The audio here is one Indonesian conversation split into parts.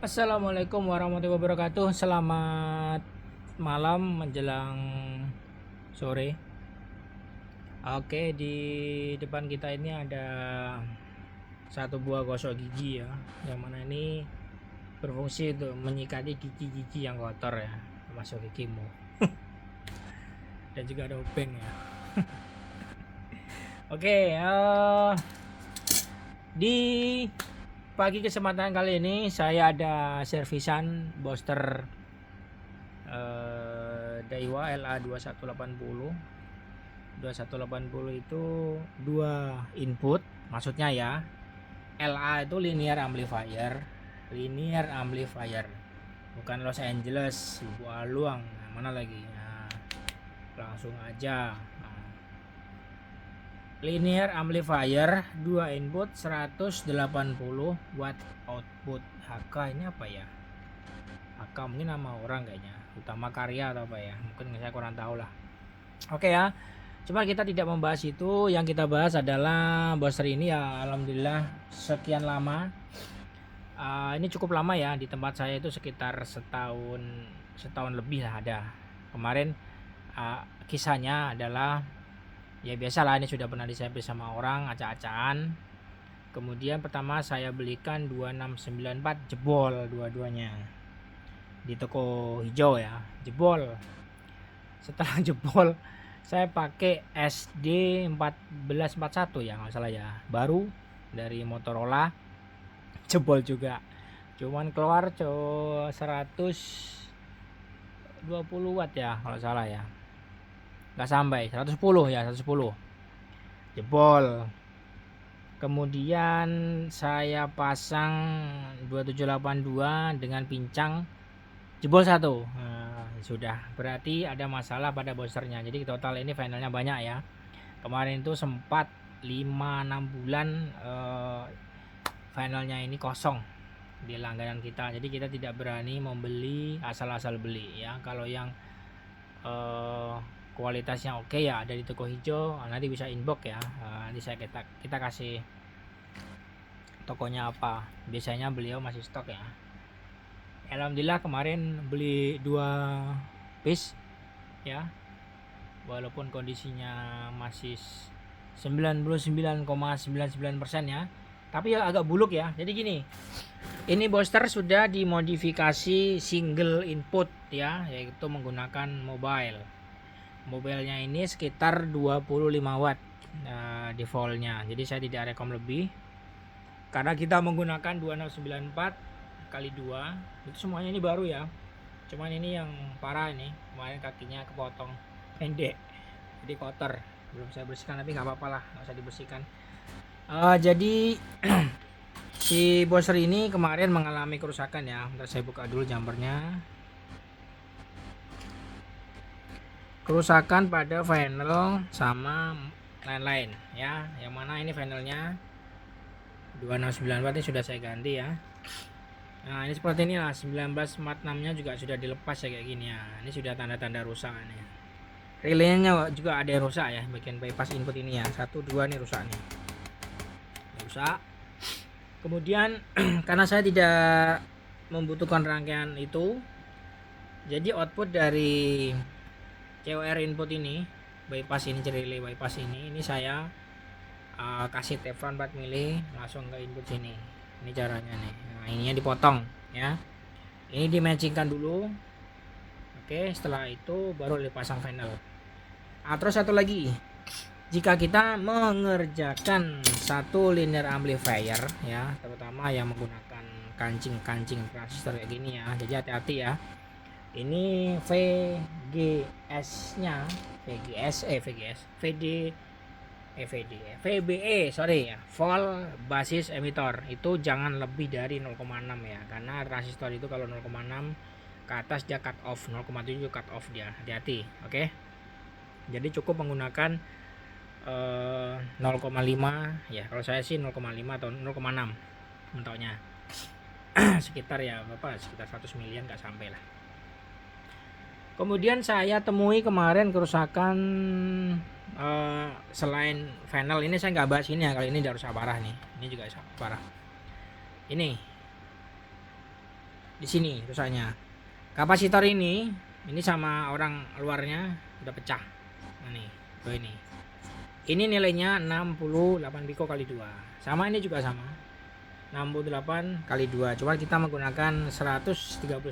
Assalamualaikum warahmatullahi wabarakatuh. Selamat malam menjelang sore. Oke, di depan kita ini ada satu buah gosok gigi ya, yang mana ini berfungsi untuk menyikati gigi-gigi yang kotor ya, termasuk gigimu. Dan juga ada upeng ya. Oke, di pagi kesempatan kali ini saya ada servisan booster Daiwa LA2180 itu dua input, maksudnya ya, LA itu linear amplifier, bukan Los Angeles, Buah Luang. Nah, mana lagi? Nah, langsung aja. Nah, linear amplifier, dua input, 180 watt output. HK ini apa ya? HK mungkin nama orang kayaknya, Utama Karya atau apa ya, mungkin saya kurang tahu lah. Oke ya, cuma kita tidak membahas itu. Yang kita bahas adalah booster ini ya, alhamdulillah sekian lama. Ini cukup lama ya, di tempat saya itu sekitar setahun lebih lah ada. Kemarin kisahnya adalah ya biasalah, ini sudah pernah diservis sama orang acak-acakan. Kemudian pertama saya belikan 2694, jebol dua-duanya di toko hijau ya, jebol. Setelah jebol saya pakai SD 1441 ya, nggak salah ya, baru dari Motorola, jebol juga. Cuman keluar 120 watt ya kalau salah ya, nggak sampai 110 ya, 110 jebol. Kemudian saya pasang 2782 dengan pincang, jebol satu. Nah, sudah berarti ada masalah pada boosternya. Jadi total ini finalnya banyak ya. Kemarin itu sempat 5-6 bulan finalnya ini kosong di langganan kita. Jadi kita tidak berani membeli asal-asal beli ya. Kalau yang kualitasnya oke ya ada di toko hijau, nanti bisa inbox ya. Nanti kita kasih tokonya apa. Biasanya beliau masih stok ya. Alhamdulillah kemarin beli 2 piece ya, walaupun kondisinya masih 99,99% ya, tapi ya agak buluk ya. Jadi gini, ini booster sudah dimodifikasi single input ya, yaitu menggunakan mobilenya ini sekitar 25 watt defaultnya. Jadi saya tidak rekom lebih, karena kita menggunakan 2694 kali 2 itu semuanya ini baru ya. Cuman ini yang parah, ini kemarin kakinya kepotong pendek jadi kotor, belum saya bersihkan, tapi nggak apa-apa lah, nggak usah dibersihkan. Jadi si booster ini kemarin mengalami kerusakan ya. Bentar saya buka dulu jumpernya. Kerusakan pada panel sama lain-lain ya, yang mana ini panelnya 269 watt ini sudah saya ganti ya. Nah ini seperti inilah, 1946 nya juga sudah dilepas ya kayak gini ya. Ini sudah tanda-tanda rusak nih. Relaynya juga ada yang rusak ya, bagian bypass input ini ya, 1, 2 nih rusak nih, rusak. Kemudian karena saya tidak membutuhkan rangkaian itu, jadi output dari COR input ini, bypass ini, relay bypass ini saya kasih teflon 4 mili langsung ke input sini. Ini caranya nih. Nah ininya dipotong ya, ini dimatchingkan dulu. Oke, setelah itu baru dipasang panel. Terus satu lagi, jika kita mengerjakan satu linear amplifier ya, terutama yang menggunakan kancing transistor kayak gini ya, jadi hati-hati ya. Ini VGS nya, VBE sorry ya, volt basis emitter itu jangan lebih dari 0,6 ya, karena transistor itu kalau 0,6 ke atas dia cut off, 0,7 cut off dia, hati-hati. Oke, jadi cukup menggunakan 0,5 ya, kalau saya sih 0,5 atau 0,6 mentoknya. Sekitar ya berapa, sekitar 100 milian nggak sampai lah. Kemudian saya temui kemarin kerusakan selain panel ini, saya nggak bahas ini ya, kali ini udah rusak parah nih. Ini juga rusak parah. Ini di sini rusaknya. Kapasitor ini sama orang luarnya udah pecah. Nah nih, tuh ini. Ini nilainya 68 piko kali 2. Sama ini juga sama. 68 kali 2. Cuma kita menggunakan 139. 100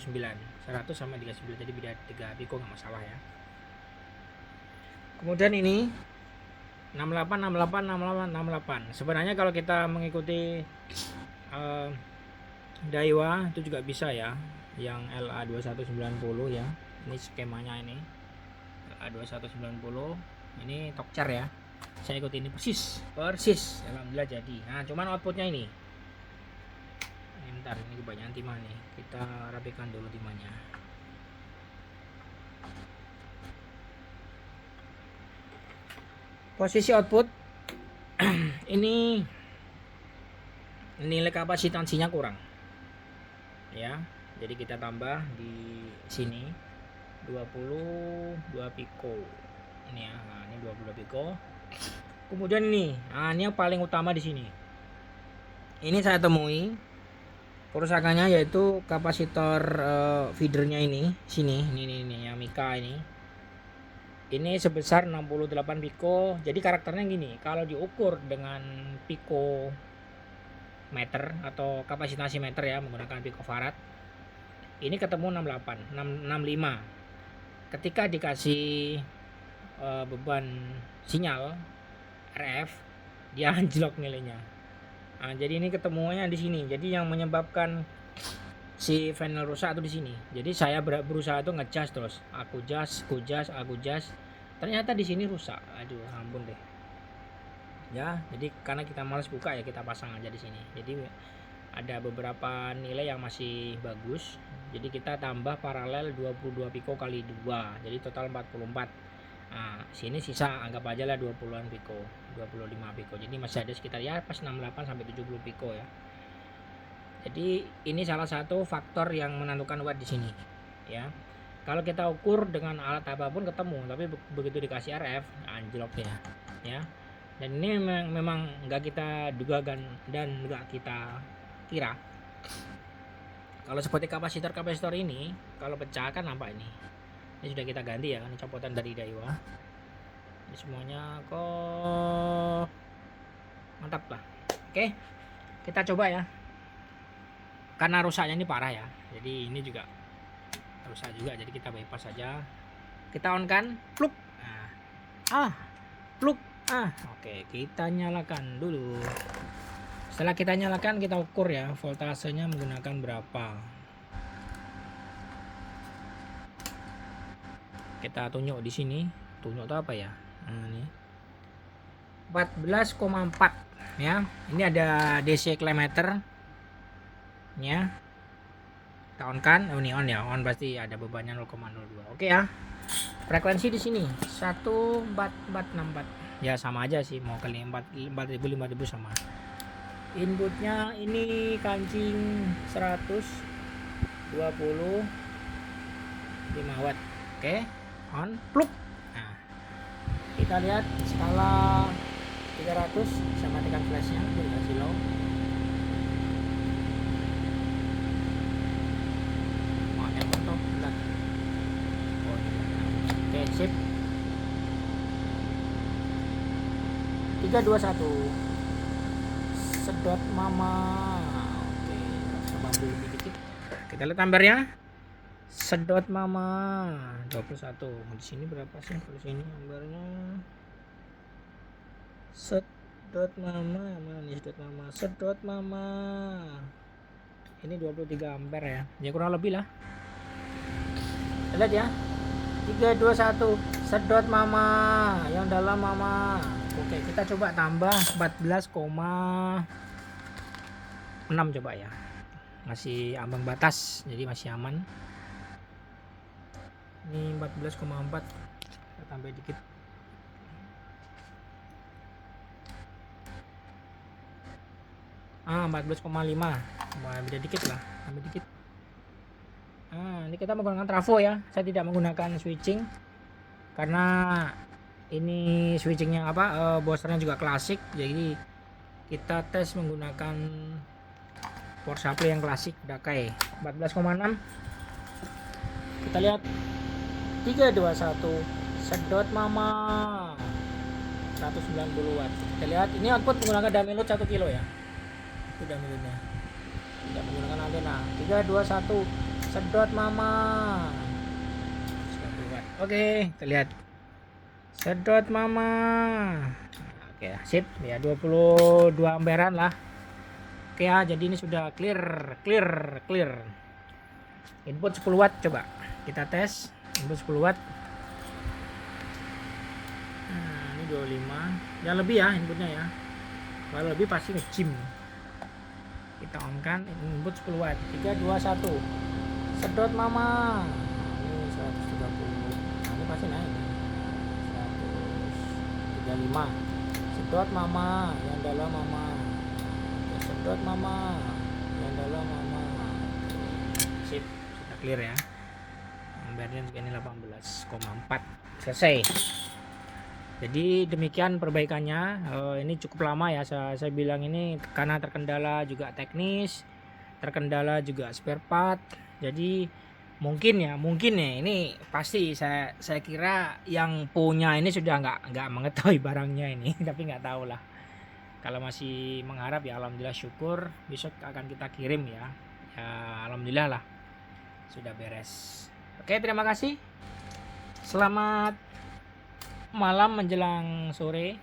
sama 39 jadi beda 3 piko nggak masalah ya. Kemudian ini 68 68 68 68. Sebenarnya kalau kita mengikuti Daiwa itu juga bisa ya, yang LA2190 ya. Ini skemanya ini. LA2190 ini Tokcar ya. Saya ikut ini persis alhamdulillah jadi. Nah cuman outputnya ini bentar, ini kebanyakan timah nih, kita rapikan dulu timahnya. Posisi output ini nilai kapasitansinya kurang ya, jadi kita tambah di sini 22 piko ini ya. Nah, ini 22 piko. Kemudian ini, nah ini yang paling utama di sini. Ini saya temui kerusakannya yaitu kapasitor feedernya ini sini, ini yang Mika ini sebesar 68 piko. Jadi karakternya gini, kalau diukur dengan piko meter atau kapasitansi meter ya menggunakan picofarad, ini ketemu 68 65. Ketika dikasih beban sinyal RF, dia anjlok nilainya. Nah, jadi ini ketemunya di sini. Jadi yang menyebabkan si panel rusak itu di sini. Jadi saya berusaha tuh ngecas terus. Aku jas. Ternyata di sini rusak. Aduh, ampun deh. Ya, jadi karena kita malas buka ya kita pasang aja di sini. Jadi ada beberapa nilai yang masih bagus. Jadi kita tambah paralel 22 piko kali 2. Jadi total 44. Nah, sini sisa anggap aja lah 20-an piko, 25 piko. Jadi masih ada sekitar ya pas 68 sampai 70 piko ya. Jadi ini salah satu faktor yang menentukan watt di sini ya. Kalau kita ukur dengan alat apapun ketemu, tapi begitu dikasih RF anjlok ya. Dan ini memang nggak kita duga dan nggak kita kira. Kalau seperti kapasitor ini kalau pecah kan nampak ini. Ini sudah kita ganti ya, ini copotan dari Daiwa. Ini semuanya kok mantap lah. Oke, kita coba ya. Karena rusaknya ini parah ya, jadi ini juga rusak juga. Jadi kita bypass saja. Kita on kan, plug. Plug. Oke, kita nyalakan dulu. Setelah kita nyalakan, kita ukur ya voltasenya menggunakan berapa. Kita tunjuk di sini. Tunjuk itu apa ya? Nah, ini 14,4 ya. Ini ada DC klemeter ya. Kita on kan? Oh, ini on ya. On pasti ada bebannya 0,02. Oke ya. Frekuensi di sini 14464. Ya sama aja sih, mau kali 4000 5000 sama. Inputnya ini kancing 125 watt. Oke. On, plug. Nah, kita lihat skala 300, bisa matikan flashnya, dikasih low. Makanya foto, bentar. Oke, sip. 321. Sedot mama. Oke, coba ambil lebih dikit. Kita lihat ampernya. Sedot mama 21. Di sini berapa sih? Di sini ampernya. Sedot mama, mana nih sedot mama? Ini 23 ampere ya. Ya kurang lebih lah. Lihat ya. 321 sedot mama yang dalam mama. Oke, kita coba tambah 14,6 coba ya. Masih ambang batas, jadi masih aman. Ini 14,4, kita tambah dikit. 14,5, beda dikit lah, tambah dikit. Ini kita menggunakan trafo ya, saya tidak menggunakan switching karena ini switchingnya boosternya juga klasik, jadi kita tes menggunakan power supply yang klasik Dakai 14,6. Kita lihat 321 sedot mama 190 watt. Kita lihat ini output menggunakan dummy load 1 kilo ya. Itu dummy loadnya, tidak menggunakan antena. 321 sedot mama 90 watt. Oke, kita lihat sedot mama. Oke, sip ya, 22 amperan lah. Oke ya, jadi ini sudah clear. Input 10 watt, coba kita tes input 10 watt. Nah, ini 25, ya lebih ya inputnya ya. Kalau lebih pasti nge-gym. Kita on kan, input 10 watt. 321 sedot mama. Ini 130. Nah, ini pasti naik. 135 sedot mama, yang dalam mama. Sedot mama, yang dalam mama. Sip, sudah clear ya. Ampernya ini 18,4. Selesai. Jadi demikian perbaikannya. Ini cukup lama ya, saya bilang ini karena terkendala juga teknis, terkendala juga spare part. Jadi mungkin ya ini pasti saya kira yang punya ini sudah nggak mengetahui barangnya ini tapi nggak tahu lah. Kalau masih mengharap ya alhamdulillah, syukur, besok akan kita kirim ya alhamdulillah lah sudah beres. Oke, terima kasih, selamat malam menjelang sore.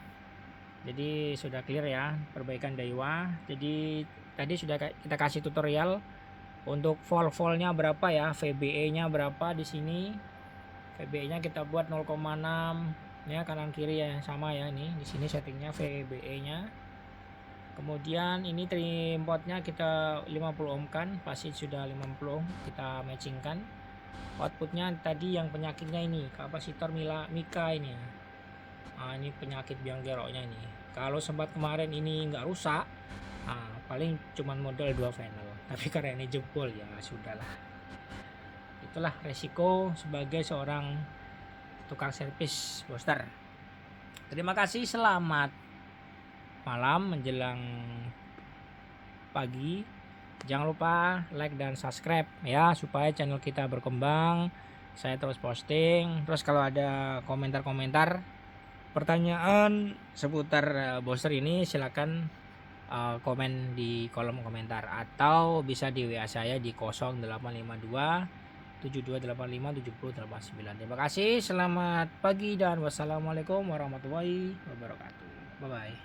Jadi sudah clear ya perbaikan Daiwa. Jadi tadi sudah kita kasih tutorial untuk volt-voltnya berapa ya, VBE nya berapa. Di sini VBE nya kita buat 0,6 ya, kanan kiri ya sama ya. Ini di sini settingnya VBE nya. Kemudian ini trim potnya kita 50 ohm kan, pasti sudah 50 ohm, kita matchingkan. Outputnya tadi yang penyakitnya ini kapasitor Mika ini ya. Nah, ini penyakit biang geroknya ini. Kalau sempat kemarin ini nggak rusak, paling cuman modal 2 panel, tapi karena ini jebol ya sudahlah. Itulah resiko sebagai seorang tukang servis booster. Terima kasih, selamat malam menjelang pagi. Jangan lupa like dan subscribe ya supaya channel kita berkembang. Saya terus posting. Terus kalau ada komentar-komentar, pertanyaan seputar booster ini silakan komen di kolom komentar atau bisa di WA saya di 0852 7285 7089. Terima kasih, selamat pagi dan wassalamualaikum warahmatullahi wabarakatuh. Bye bye.